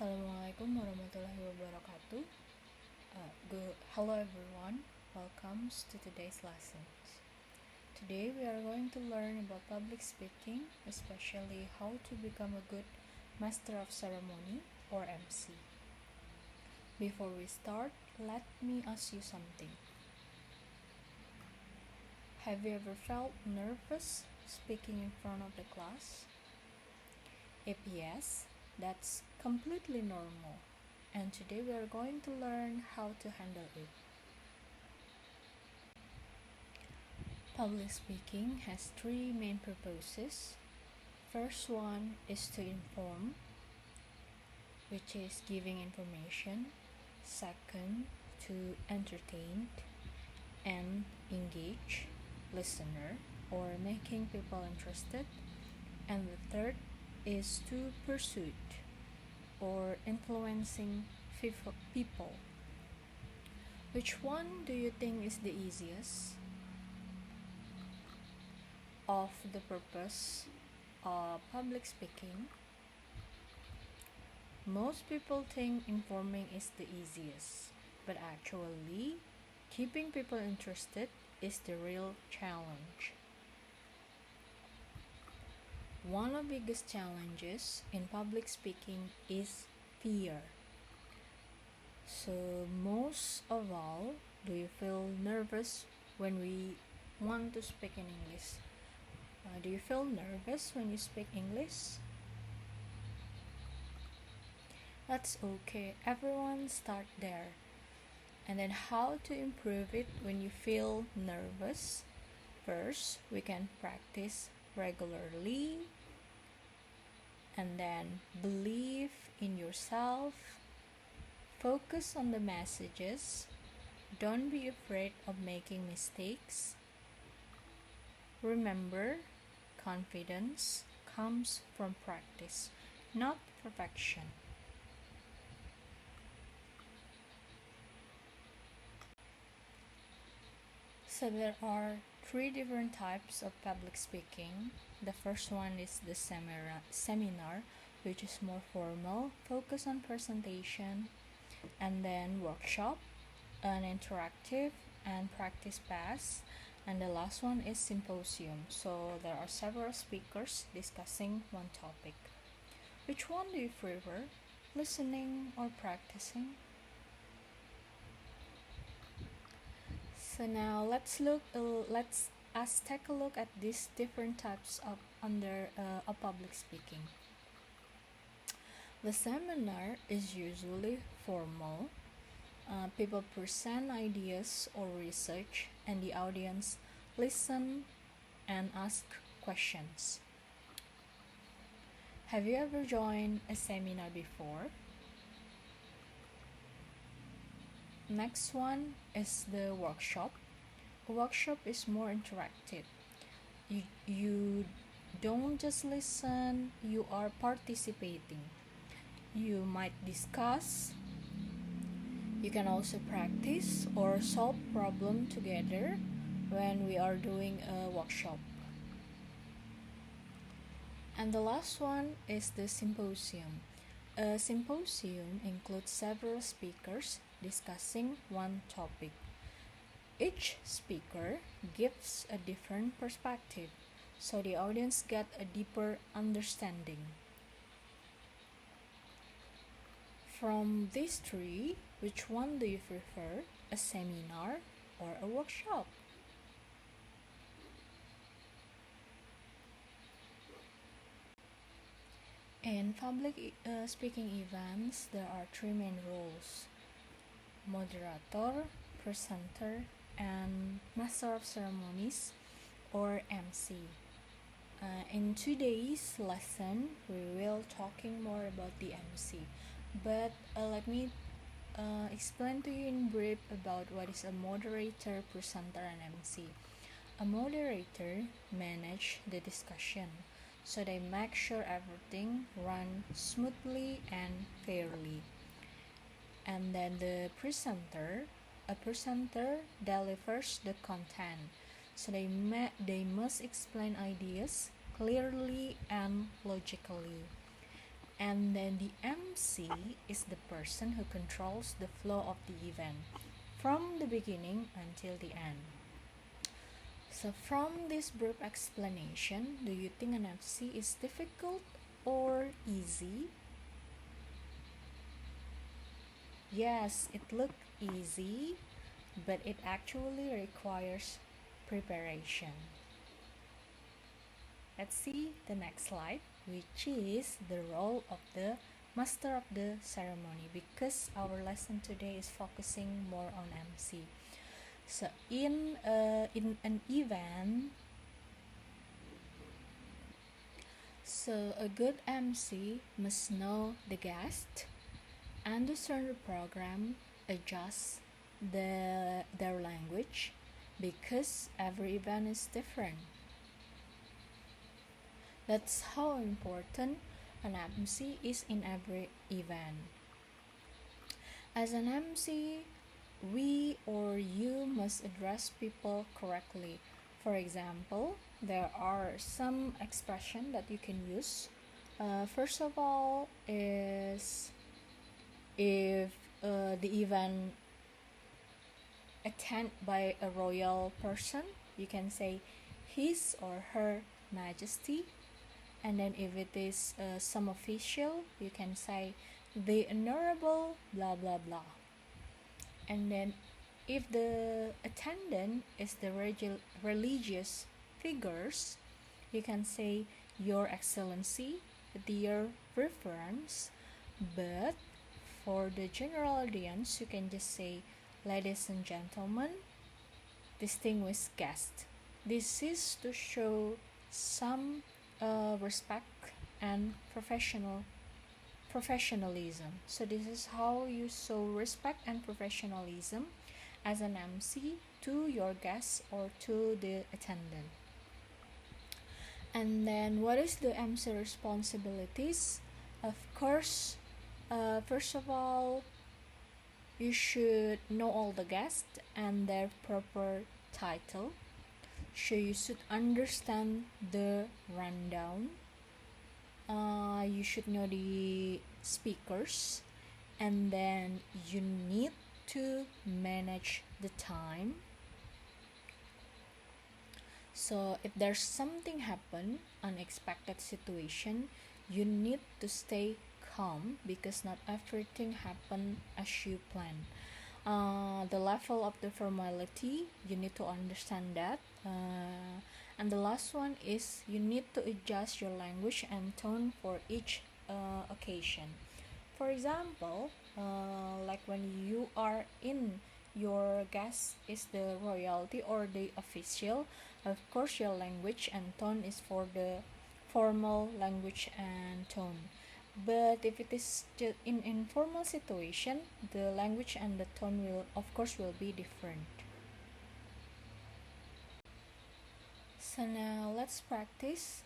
Assalamualaikum warahmatullahi wabarakatuh. Hello everyone. Welcome to today's lessons. Today we are going to learn about public speaking, especially how to become a good master of ceremony or MC. Before we start, let me ask you something. Have you ever felt nervous speaking in front of the class? If yes, that's completely normal, and today we are going to learn how to handle it. Public speaking has three main purposes. First one is to inform, which is giving information. Second, to entertain and engage listener or making people interested. And the third is to pursue or influencing people. Which one do you think is the easiest? Of the purpose of public speaking, most people think informing is the easiest, but actually, keeping people interested is the real challenge. One of the biggest challenges in public speaking is fear. So most of all, do you feel nervous when we want to speak in English? Do you feel nervous when you speak English? That's okay, everyone start there. And then how to improve it when you feel nervous? First, we can practice regularly, and then believe in yourself, focus on the messages, don't be afraid of making mistakes. Remember, confidence comes from practice, not perfection. So there are three different types of public speaking. The first one is the seminar, which is more formal, focus on presentation, and then workshop, an interactive and practice pass, and the last one is symposium. So there are several speakers discussing one topic. Which one do you prefer, listening or practicing? So now let's take a look at these different types of public speaking. The seminar is usually formal. People present ideas or research, and the audience listen and ask questions. Have you ever joined a seminar before? Next one is the workshop. A workshop is more interactive. You don't just listen, you are participating. You might discuss. You can also practice or solve problem together when we are doing a workshop. And the last one is the symposium. A symposium includes several speakers discussing one topic. Each speaker gives a different perspective, so the audience get a deeper understanding. From these three, which one do you prefer, a seminar or a workshop? In public speaking events, there are three main roles: moderator, presenter, and master of ceremonies or MC. In today's lesson, we will talking more about the MC, but let me explain to you in brief about what is a moderator, presenter, and MC. A moderator manage the discussion, so they make sure everything run smoothly and fairly. And then a presenter delivers the content, so they must explain ideas clearly and logically. And then the MC is the person who controls the flow of the event from the beginning until the end. So, from this brief explanation, do you think an MC is difficult or easy? Yes, it looked easy, but it actually requires preparation. Let's see the next slide, which is the role of the master of the ceremony, because our lesson today is focusing more on MC. So in an event, so a good MC must know the guest, understand the program, adjust their language, because every event is different. That's how important an MC is in every event. As an MC, we or you must address people correctly. For example, there are some expression that you can use. First of all is if the event attended by a royal person, you can say His or Her Majesty. And then if it is some official, you can say the honorable blah blah blah. And then if the attendant is the religious figures, you can say Your Excellency, Dear Reverence. But for the general audience, you can just say Ladies and gentlemen, distinguished guests. This is to show some respect and professionalism. So this is how you show respect and professionalism as an MC to your guests or to the attendant. And then what is the MC responsibilities? Of course, first of all, you should know all the guests and their proper title. So you should understand the rundown. You should know the speakers, and then you need to manage the time. So if there's something happen, unexpected situation, you need to stay calm because not everything happen as you plan. The level of the formality, you need to understand that. And the last one is you need to adjust your language and tone for each occasion. For example, like when you are in your guest is the royalty or the official, of course your language and tone is for the formal language and tone. But if it is in informal situation, the language and the tone will of course will be different. So now let's practice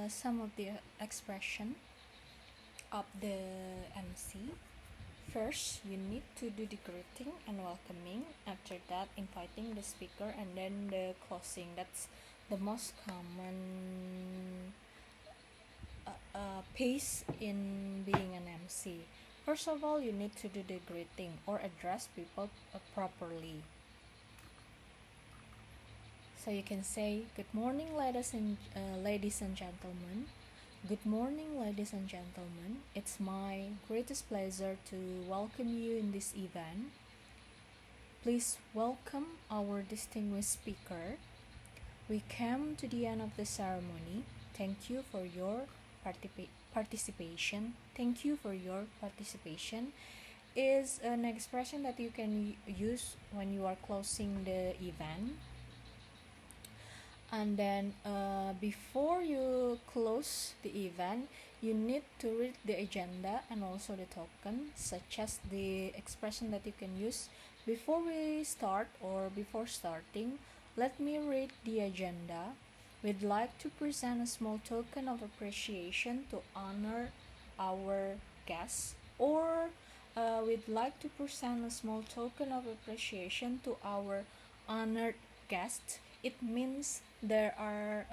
some of the expression of the MC. First, you need to do the greeting and welcoming. After that, inviting the speaker, and then the closing. That's the most common pace in being an MC. First of all, you need to do the greeting or address people properly. So you can say, "Good morning, ladies and gentlemen. Good morning, ladies and gentlemen. It's my greatest pleasure to welcome you in this event. Please welcome our distinguished speaker. We come to the end of the ceremony. Thank you for your participation. Thank you for your participation." Is an expression that you can use when you are closing the event. And then before you close the event, you need to read the agenda and also the token, such as the expression that you can use before we start or before starting. Let me read the agenda. We'd like to present a small token of appreciation to honor our guests, or we'd like to present a small token of appreciation to our honored guests. It means there are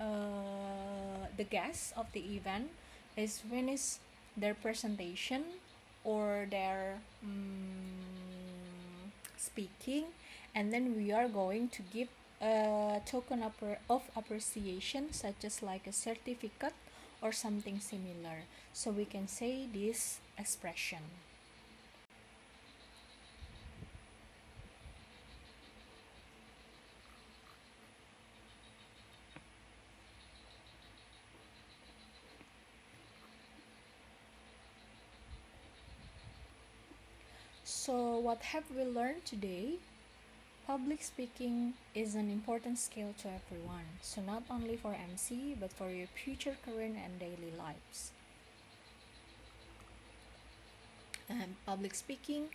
the guests of the event is their presentation or their speaking, and then we are going to give a token of appreciation, such as like a certificate or something similar. So we can say this expression. So what have we learned today? Public speaking is an important skill to everyone, so not only for MC but for your future career and daily lives. Public speaking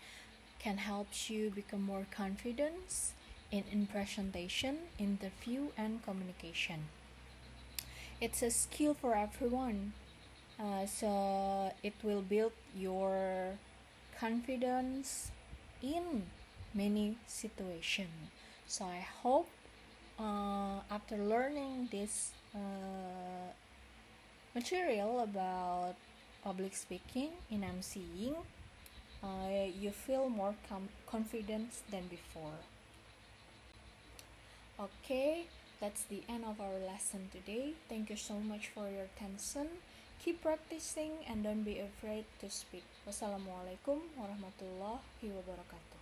can help you become more confident in presentation, interview, and communication. It's a skill for everyone, so it will build your confidence in many situations. So I hope after learning this material about public speaking in MCing, you feel more confident than before. Okay, that's the end of our lesson today. Thank you so much for your attention. Keep practicing and don't be afraid to speak. Wassalamualaikum warahmatullahi wabarakatuh.